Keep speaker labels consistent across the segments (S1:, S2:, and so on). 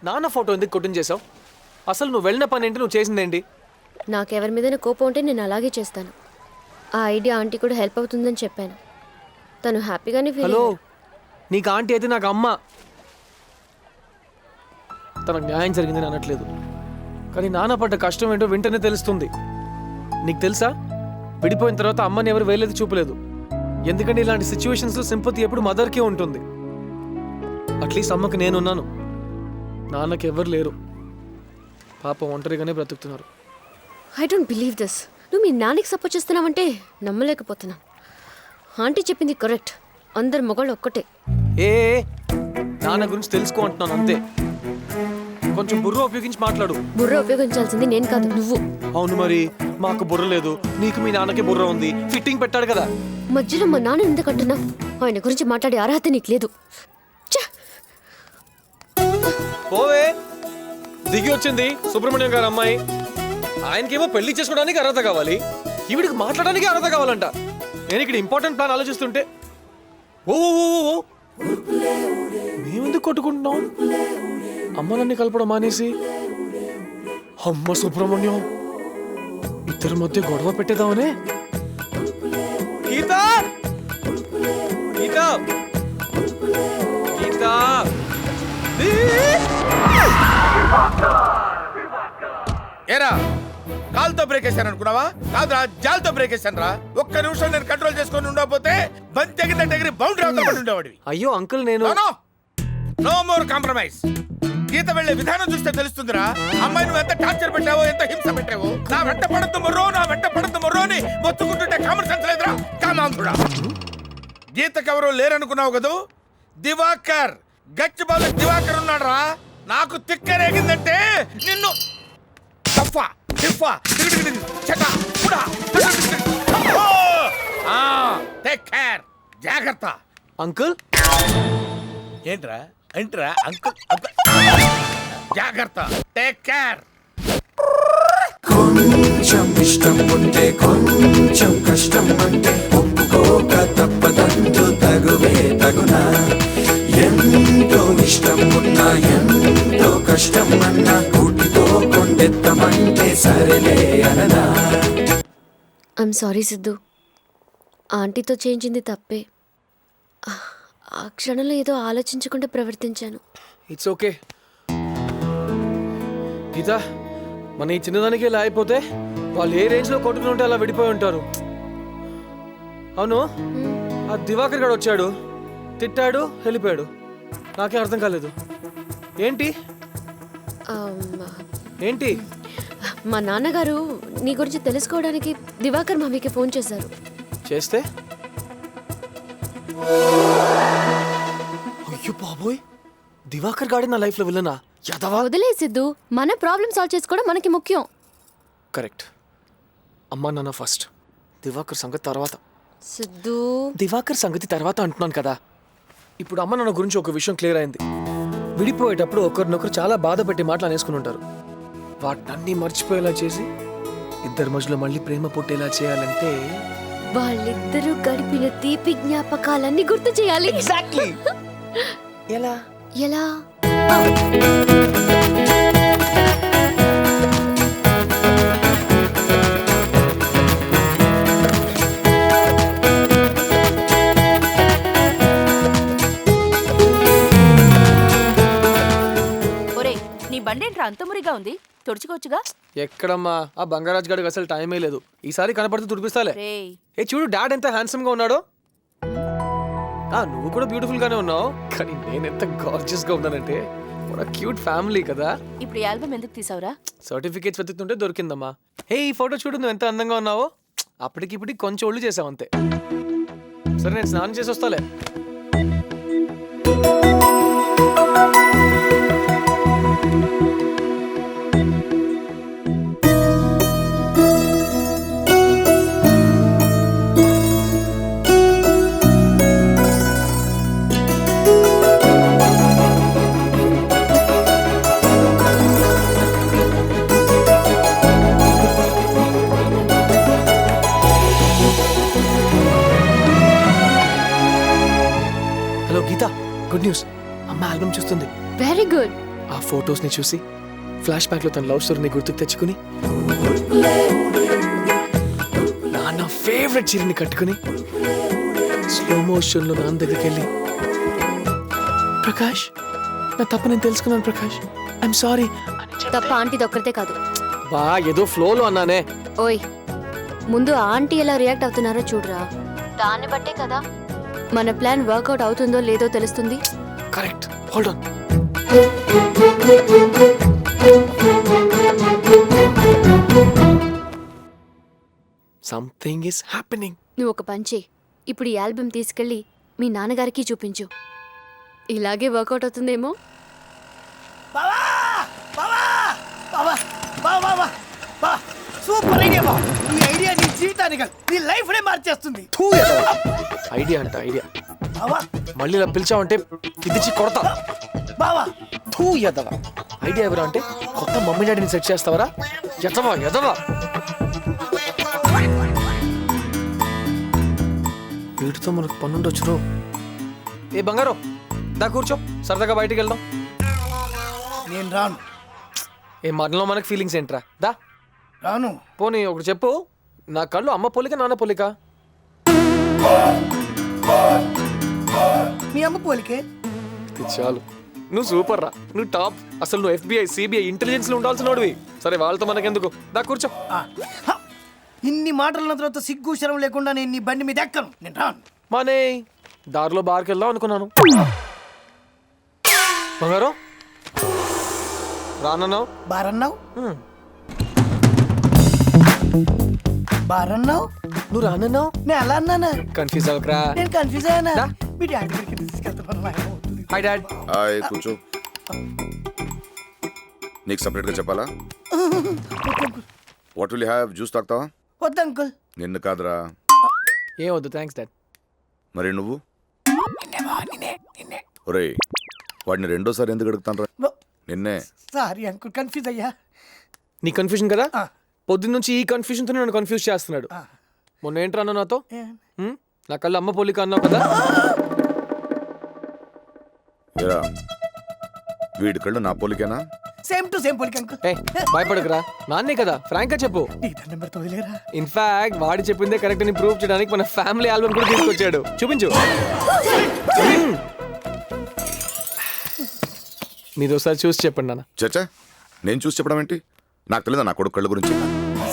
S1: నాన్న ఫోటో ఎందుకు కొట్టించేసావు? అసలు నువ్వు వెళ్ళిన పని ఏంటి, నువ్వు చేసిందేంటి?
S2: నాకెవరి మీదైనా కోపం ఉంటే నేను అలాగే చేస్తాను. ఆ ఐడియా ఆంటీ కూడా హెల్ప్ అవుతుందని చెప్పాను. తను హ్యాపీగానే ఫీల్
S1: హలో,
S2: అయ్యారు.
S1: నీకు ఆంటీ అయితే నాకు అమ్మ. తనకు న్యాయం జరిగిందని అనట్లేదు, కానీ నాన్న పడ్డ కష్టం ఏంటో వెంటనే తెలుస్తుంది. నీకు తెలుసా, విడిపోయిన తర్వాత అమ్మని ఎవరు వేలేదు చూపలేదు. ఎందుకంటే ఇలాంటి సిచ్యువేషన్స్లో సింపతి ఎప్పుడు మదర్కే ఉంటుంది. అట్లీస్ట్ అమ్మకి నేనున్నాను, నాన్నకి ఎవరు లేరు. పాపం ఒంటరిగానే బ్రతుకుతున్నారు.
S2: I don't believe this. నువ్వు మీ నాన్నకి సపోర్ట్ చేస్తున్నావంటే నమ్మలేకపోతున్నాను. ఆంటీ చెప్పింది కరెక్ట్. అందరు మొగాళ్ళు ఒక్కటే.
S1: ఏ నాన్న గురించి తెలుసుకో అంటున్నాను అంతే. కొంచెం బుర్ర ఉపయోగించి మాట్లాడు.
S2: బుర్ర ఉపయోగించాల్సింది నేను కాదు, నువ్వు.
S1: అవును మరి, మాకు బుర్ర లేదు, నీకు మీ నాన్నకి బుర్ర ఉంది. ఫిట్టింగ్ పెట్టాడు కదా.
S2: మధ్యలో మా నాన్న ఎందుకంటున్నా? ఆయన గురించి మాట్లాడే అర్హత నీకు లేదు.
S1: పోవే, దిగి వచ్చింది సుబ్రహ్మణ్యం గారు అమ్మాయి. ఆయనకేమో పెళ్లి చేసుకోవడానికి అర్హత కావాలి, ఈవిడికి మాట్లాడడానికి అర్హత కావాలంట. నేను ఇక్కడ ఇంపార్టెంట్ ప్లాన్ ఆలోచిస్తుంటే ఓ మేమెందుకు కొట్టుకుంటున్నాం? అమ్మలన్నీ కలపడం మానేసి అమ్మ సుబ్రహ్మణ్యం ఇద్దరి మధ్య గొడవ పెట్టేద్దామనే. గీత గీత గీత
S3: ఏరా, కాలుతో బ్రేక్ వేసాను అనుకున్నావా? కాదురా, జాలతో బ్రేక్ వేసాను రా. ఒక్క నిమిషం నేను కంట్రోల్ చేసుకొని ఉండకపోతే బంతి ఎగిరి బౌండరీ అవుతా ఉండేవాడివి.
S1: అయ్యో అంకుల్, నేను
S3: నో మోర్ కాంప్రమైజ్. గీత వెళ్లే విధానం చూస్తే తెలుస్తుందిరా. అమ్మాయి నువ్వు ఎంత టార్చర్ పెట్టావో, ఎంత హింస పెట్టావో. నా వెంట పడద్దు మొర్రో అని మొత్తుకుంటుంటే కామన్ సెన్స్ లేదురా. కామాంధుడా, గీతకెవరో లేరనుకున్నావు కదూ? దివాకర్, గచ్చిబాలు దివాకర్ ఉన్నాడు రా. నాకు తిక్కరేగిందంటే నిన్ను జాగ్రత్త.
S1: అంకుల్
S3: ఏంట్రా ఏంట్రా అంకుల్ జాగ్రత్త, టేక్ కేర్.
S4: కొంచెం ఇష్టం ఉంటే కొంచెం కష్టం అంటే ఒప్పుకోక తప్పదంటూ తగువే తగునా. ఎంతో ఇష్టం ఉన్నా ఎంతో కష్టం అన్నా కూటితో కొండెత్తమంటే సరేలే అననా.
S2: I'm sorry Siddhu. ఆంటీతో చేయించింది తప్పే. ఆ క్షణంలో ఏదో ఆలోచించకుండా ప్రవర్తించాను.
S1: ఇట్స్ ఓకే గీత. మన ఈ చిన్నదానికి ఇలా అయిపోతే వాళ్ళు ఏ రేంజ్ లో కొట్టుకుని ఉంటే అలా విడిపోయి ఉంటారు. అవును, ఆ దివాకర్ గడు వచ్చాడు, తిట్టాడు, వెళ్ళిపోయాడు. నాకే అర్థం కాలేదు. ఏంటి ఏంటి?
S2: మా నాన్నగారు నీ గురించి తెలుసుకోవడానికి దివాకర్ మమ్మీకి ఫోన్ చేశారు.
S1: చేస్తే అయ్యో బాబోయ్, దివాకర్ గాడి నా లైఫ్ లో విలనా? యదవా.
S2: వదిలే సిద్ధు, మన ప్రాబ్లం సాల్వ్ చేసుకోవడం మనకి ముఖ్యం.
S1: కరెక్ట్. అమ్మా నాన్న ఫస్ట్, దివాకర్ సంగతి తర్వాత.
S2: సిద్ధు,
S1: దివాకర్ సంగతి తర్వాత అంటున్నాను కదా. ఇప్పుడు అమ్మ నాన్న గురించి ఒక విషయం క్లియర్ అయింది. విడిపోయేటప్పుడు ఒకరినొకరు చాలా బాధ పెట్టి మాటలు అనేసుకుని ఉంటారు. వాటినన్నీ మర్చిపోయేలా చేసి ఇద్దరి మధ్యలో మళ్ళీ ప్రేమ పుట్టేలా చేయాలంటే
S2: వాళ్ళిద్దరూ గడిపిన తీపి జ్ఞాపకాలన్నీ గుర్తు చేయాలి.
S1: ఎగ్జాక్ట్లీ. ఎలా
S2: ఎలా?
S5: బండేంట్రా అంత మురిగా ఉంది, తుడుచుకోవచ్చుగా.
S1: ఎక్కడమ్మా, ఆ బంగారాజ్ గారికి అసలు టైమే లేదు. ఈసారి కనపడితే తుడిపిస్తాలే. ఏ చూడు, డాడ్ ఎంత హ్యాండ్సమ్ గా ఉన్నాడో. నువ్వు కూడా బ్యూటిఫుల్ గానే ఉన్నావు, కానీ నేను ఎంత గార్జియస్ గా ఉన్నానంటే క్యూట్ ఫ్యామిలీ కదా.
S5: ఇప్పుడు ఈ ఆల్బమ్ ఎందుకు తీసావురా?
S1: సర్టిఫికేట్స్ వెతుకుతుంటే దొరికిందమ్మా. హే, ఈ ఫోటో చూడు, నువ్వు ఎంత అందంగా ఉన్నావో. అప్పటికిప్పటికి కొంచెం ఒళ్ళు చేసావు అంతే. సరే, నేను స్నానం చేసి వస్తాలే. గుడ్ న్యూస్, అమ్మ ఆల్బమ్ చూస్తుంది.
S2: Very good.
S1: ఆ ఫొటోస్ని చూసి ఫ్లాష్ బ్యాక్లో తన లవ్ స్టోరీని గుర్తుకు తెచ్చుకుని నాన్న ఫేవరెట్ చీరని కట్టుకుని స్లో మోషన్లో నాన్న దగ్గరికి వెళ్ళి ప్రకాష్ నా తప్పు నేను తెలుసుకున్నాను ప్రకాష్ ఐఎమ్ సారీ
S2: తప్ప ఆంటీది ఒక్కరితే కాదు.
S1: బా ఏదో ఫ్లోలో అన్నానే.
S2: ఓయ్ ముందు ఆంటీ ఎలా రియాక్ట్ అవుతున్నారో చూడరా. దాన్ని బట్టే కదా మన ప్లాన్ వర్కౌట్ అవుతుందో లేదో తెలుస్తుంది.
S1: Correct, hold on. Something is happening.
S2: నువ్వు ఒక పని చెయ్యి, ఇప్పుడు ఈ ఆల్బమ్ తీసుకెళ్ళి మీ నాన్నగారికి చూపించు. ఇలాగే వర్కౌట్ అవుతుందేమో.
S6: సూపర్ ఐడియా బా. ఈ ఐడియా నీ జీవితానికి నీ లైఫ్ నే మార్చేస్తుంది.
S1: ఐడియా అంట ఐడియా.
S6: బావా
S1: మళ్ళీ ఇలా పిలిచావంటే ఇదిచి కొడతా.
S6: బావా
S1: థూ ఎదవా. ఐడియా ఎవరా అంటే కొత్త మమ్మీ డాడీని సెట్ చేస్తావరా? ఎదవా ఎదవా. వీటితో మనకు పన్నుండొచ్చును. ఏ బంగారం దా కూర్చో, సరదాగా బయటికి వెళ్దాం.
S6: నేను రాను.
S1: ఏ మనలో మనకు ఫీలింగ్స్ ఏంట్రా? దా
S6: రాను.
S1: పోనీ ఒకటి చెప్పు, నా కళ్ళు అమ్మ పోలిక నాన్న పోలిక?
S6: మీ అమ్మ పోలికే.
S1: ఇది చాలు, నువ్వు సూపర్ రా, నువ్వు టాప్. అసలు నువ్వు FBI CBI ఇంటెలిజెన్స్ లో ఉండాల్సిన వాడివి. సరే వాళ్ళతో మనకెందుకు, దా కూర్చో.
S6: హ! ఇన్ని మాటల తర్వాత సిగ్గు శరం లేకుండా నేను నీ బండి మీద ఎక్కను. నేను రాను.
S1: మానే దారిలో బార్కి వెళ్దాం అనుకున్నాను. బంగారం రానన్నావు.
S6: బారన్నావు బారన్నావు.
S1: నువ్వు రానన్నావు.
S6: నేను అలా అన్నానా?
S1: కన్ఫ్యూజ్ అవ్వకరా.
S6: నేను కన్ఫ్యూజ్ అయ్యానా?
S1: దా.
S6: మీ డాడీ దగ్గరికి తీసుకెళ్తాను.
S1: Hi dad.
S7: హాయ్ కూర్చో. నీకు సపరేట్గా చెప్పాలా? What will have? జ్యూస్ తాగుతావా?
S6: వద్దు అంకుల్.
S7: నిన్ను కాదురా.
S1: ఏం వద్దు థ్యాంక్స్ డాడ్.
S7: మరి నువ్వు? ఒరేయ్ వాడిని రెండోసారి ఎందుకు అడుగుతాను రా? నిన్నే.
S6: సారీ అంకుల్, కన్ఫ్యూజ్ అయ్యా.
S1: నీ కన్ఫ్యూజన్ కదా,
S6: ఆ.
S1: పొద్దున్న నుంచి ఈ కన్ఫ్యూజన్తో నన్ను కన్ఫ్యూజ్ చేస్తున్నాడు. మొన్న ఏంట్రా అన్నావు నాతో? నా కళ్ళు అమ్మ పోలిక అన్నావు కదా.
S7: ఏరా వీడి కళ్ళు నా పోలికేనా?
S6: సేమ్ టు సేమ్ పోలిక అంకుల్.
S1: ఏ భయపడకురా, నాన్నే కదా, ఫ్రాంక్ గా చెప్పు.
S6: నీ నెంబర్తో వదిలేరా.
S1: ఇన్ఫాక్ట్ వాడి చెప్పిందే కరెక్ట్ అని ప్రూవ్ చేయడానికి మన ఫ్యామిలీ ఆల్బమ్ కూడా తీసుకొచ్చాడు. చూపించు. మీరు ఒకసారి చూసి చెప్పండి నాన్న.
S7: చచ్చా నేను చూసి చెప్పడం ఏంటి? నాకు తెలియదా నా కొడుకు కళ్ళ గురించి?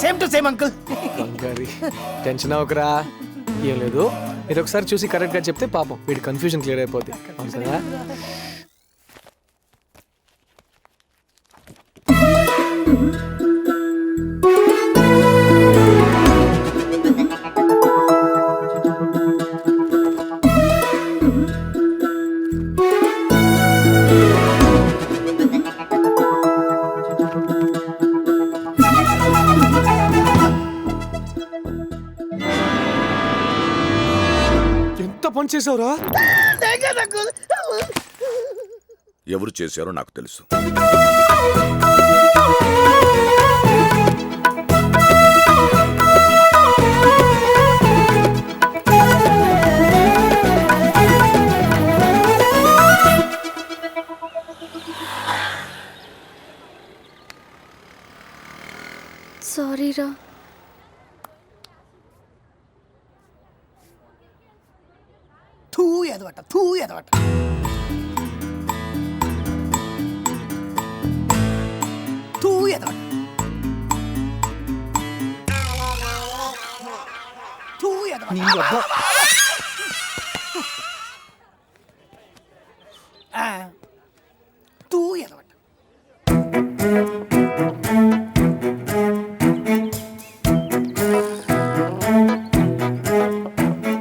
S6: Same to same uncle.
S1: బంగారి టెన్షన్ అవ్వకరా, ఏం లేదు. మీరు ఒకసారి చూసి కరెక్ట్ గా చెప్తే పాపం వీడి కన్ఫ్యూజన్ క్లియర్ అయిపోద్ది. అవును కదా. ఎంత పని చేసావురా?
S7: ఎవరు చేశారో నాకు తెలుసు.
S2: సారీ రా.
S6: తూ ఎదవట, తూ ఎదవట. తూ ఎదవట. తూ ఎదవట.
S1: నీ అబ్బా.
S6: తూ ఎదవట.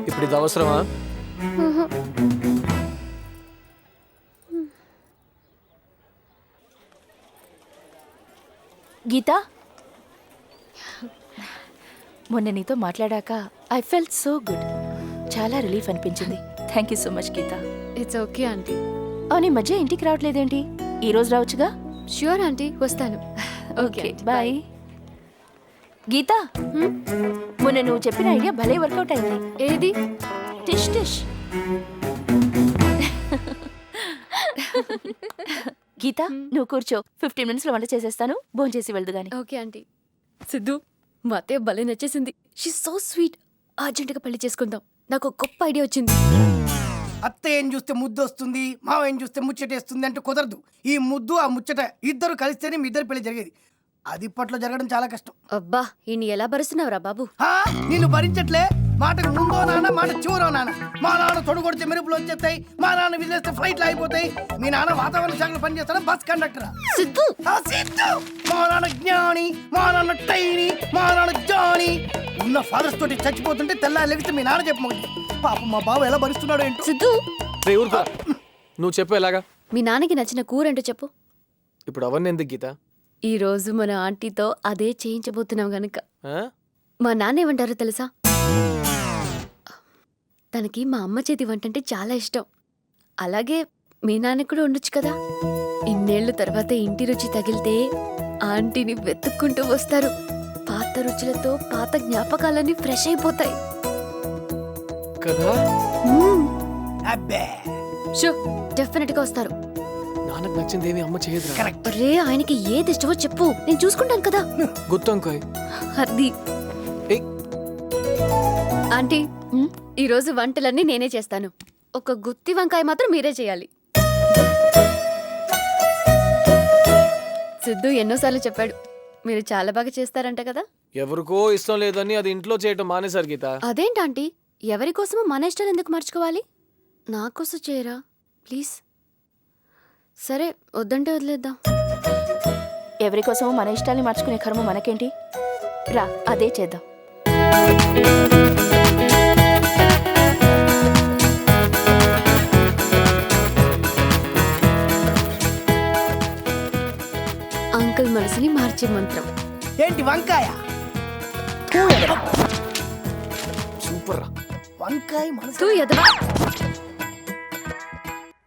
S1: ఇప్పుడు ఇది అవసరమా?
S5: గీత, మొన్న నీతో మాట్లాడాక ఐ ఫెల్ట్ సో గుడ్. చాలా రిలీఫ్ అనిపించింది. Thank you so much Geetha.
S2: It's okay aunty.
S5: అవును, ఈ మధ్య ఇంటికి రావట్లేదేంటి? ఈ రోజు రావచ్చుగా.
S2: ష్యూర్ ఆంటీ, వస్తాను.
S5: Okay bye. గీత, మొన్న నువ్వు చెప్పిన ఐడియా భలే వర్కౌట్ అయింది.
S2: ఏది?
S5: టిష్ టిష్. గీత నువ్వు కూర్చో 15 minutes లో వంట చేసేస్తాను భోంచేసి వెళ్దు గాని
S2: ఓకే ఆంటీ. సిద్ధు, మా అత్తయ్య భలే నచ్చేసింది. She so sweet. అర్జెంటుగా పెళ్లి చేసుకుందాం. నాకు ఒక గొప్ప ఐడియా వచ్చింది.
S6: అత్త ఏం చూస్తే ముద్దు వస్తుంది, మావ ఏం చూస్తే ముచ్చటేస్తుంది అంటే కుదరదు. ఈ ముద్దు ఆ ముచ్చట ఇద్దరు కలిస్తేనే మీ ఇద్దరు పెళ్లి జరిగేది. అది ఇప్పట్లో జరగడం చాలా కష్టం.
S2: అబ్బా, ఈయన ఎలా భరుస్తున్నావురా బాబు?
S6: నిన్ను భరించట్లే. మాటకు ముందో నాన్న, మాట చివరో నాన్న. మా నాన్న తొడగొడితే మెరుపులు వచ్చేస్తాయి, మా నాన్న విదిలేస్తే ఫ్లైట్లు అయిపోతాయి. మీ నాన్న వాతావరణ శాఖలో పనిచేస్తాడా, బస్ కండక్టర్.
S2: సిద్ధు,
S6: మా నాన్న జ్ఞాని, మా నాన్న టైని, మా నాన్న జాని. ఉన్న ఫాదర్స్ తోటి చచ్చిపోతుంటే తెల్లారి లెగిస్తే మీ నాన్న చెప్పమని. పాపం మా బావ ఎలా భరిస్తున్నాడు ఏంటో.
S2: సిద్ధు,
S1: రే ఊరుకో. నువ్వు చెప్పు ఎలాగా?
S2: మీ నాన్నకి నచ్చిన కూర ఏంటో చెప్పు.
S1: ఇప్పుడు అవన్నీ ఎందుకు గీత?
S2: ఈ రోజు మన ఆంటీతో అదే చేయించబోతున్నాం గనుక.
S1: ఆ?
S2: మా నాన్న ఏమంటారో తెలుసా? తనకి మా అమ్మ చేతి వంట అంటే చాలా ఇష్టం. అలాగే మీ నాన్న కూడా ఉండొచ్చు కదా. ఇన్నేళ్ల తర్వాత ఇంటి రుచి తగిలితే ఆంటీని వెతుక్కుంటూ వస్తారు. పాత రుచులతో పాత జ్ఞాపకాలన్నీ ఫ్రెష్ అయిపోతాయి.
S1: కదా?
S6: అబ్బే
S2: షో, డెఫినెట్ గా వస్తారు.
S1: నాన్నకు నచ్చింది ఏమి అమ్మ చేయదురా.
S6: కరెక్ట్.
S2: అరే, ఆయనకి ఏది ఇష్టమో చెప్పు, నేను చూసుకుంటాను కదా.
S1: గుత్తొంకాయ్.
S2: అది
S1: ఏయ్.
S2: ఆంటీ, ఈ రోజు వంటలన్నీ నేనే చేస్తాను. ఒక గుత్తి వంకాయ మాత్రం మీరే చేయాలి. సిద్ధు ఎన్నోసార్లు చెప్పాడు, మీరు చాలా బాగా చేస్తారంట కదా.
S1: ఎవరికో ఇష్టం లేదని అది ఇంట్లో చేయటం మానేశారు గీత.
S2: అదేంటంటీ, ఎవరి కోసమో మన ఇష్టాలు ఎందుకు మార్చుకోవాలి? నా కోసం చేయరా ప్లీజ్. సరే, వద్దంటే వదిలేద్దాం.
S5: ఎవరి కోసమో మన ఇష్టాల్ని మార్చుకునే కర్మ మనకేంటి? రా అదే చేద్దాం.
S2: అంకుల్ మనసుని మార్చే మంత్రం.
S6: ఏంటి వంకాయ?
S1: సూపర్ రా.
S6: వంకాయ మనసు.
S2: తూ ఎదవా.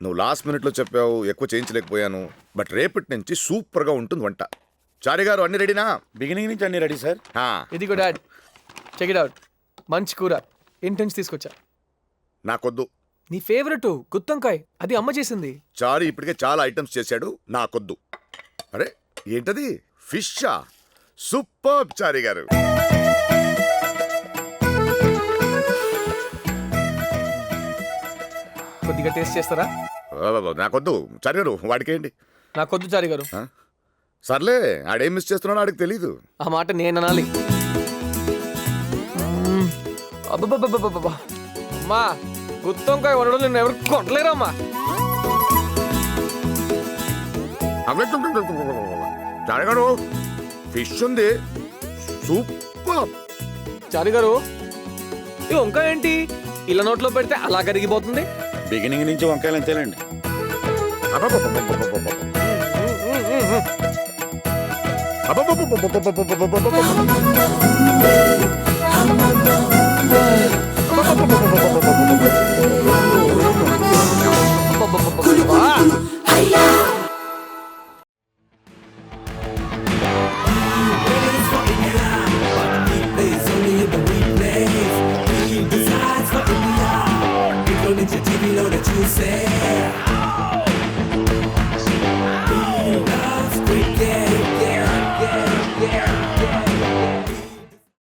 S7: నువ్వు లాస్ట్ మినిట్లో చెప్పావు, ఎక్కువ చేయించలేకపోయాను. బట్ రేపటి నుంచి సూపర్గా ఉంటుంది వంట. చారి గారు అన్ని రెడీనా?
S3: బిగినింగ్ నుంచి అన్ని రెడీ సార్.
S1: ఇదిగో డాడ్, చెక్ ఇట్ అవుట్. మంచి కూర ఇంటి నుంచి తీసుకొచ్చా.
S7: నాకొద్దు.
S1: నీ ఫేవరెట్ గుత్తొంకాయ్, అది అమ్మ చేసింది.
S7: చారి ఇప్పటికే చాలా ఐటమ్స్ చేశాడు, నాకొద్దు. అరే ఏంటది? ఫిషా? సూపర్ చారి గారు.
S1: కొద్దిగా టేస్ట్ చేస్తారా?
S7: నాకొద్దు చారి గారు, వాడికేయండి.
S1: నాకొద్దు చారి గారు.
S7: సర్లే, ఆడేం మిస్ చేస్తున్నాడో ఆడికి తెలీదు.
S1: ఆ మాట నేను అనాలి. అబ్బబ్బబ్బబ్బబ్బా, అమ్మా గుత్తొంకాయ వండడం నేను ఎవరు కొట్టలేరమ్మా.
S7: చారి గారు, ఫిష్ ఉంది, సూపర్.
S1: చారి గారు, ఈ వంకాయ ఏంటి ఇలా నోట్లో పెడితే అలా కరిగిపోతుంది?
S3: బిగినింగ్ నుంచి వంకాయలు అంతేనండి.